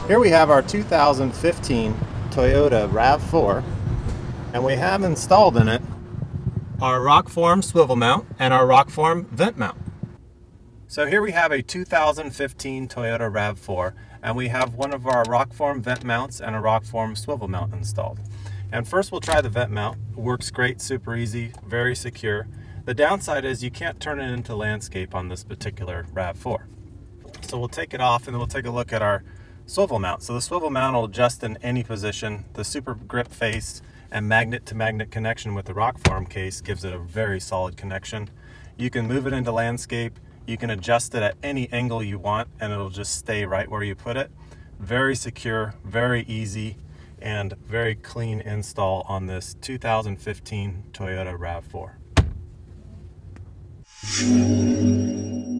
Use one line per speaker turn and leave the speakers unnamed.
Here we have our 2015 Toyota RAV-4, and we have installed in it our Rokform Swivel Mount and our Rokform Vent Mount. So here we have a 2015 Toyota RAV-4, and we have one of our Rokform Vent Mounts and a Rokform Swivel Mount installed. And first we'll try the vent mount. It works great, super easy, very secure. The downside is you can't turn it into landscape on this particular RAV-4. So we'll take it off and then we'll take a look at our swivel mount. So the swivel mount will adjust in any position. The super grip face and magnet to magnet connection with the Rokform case gives it a very solid connection. You can move it into landscape. You can adjust it at any angle you want and it'll just stay right where you put it. Very secure, very easy, and very clean install on this 2015 Toyota RAV-4.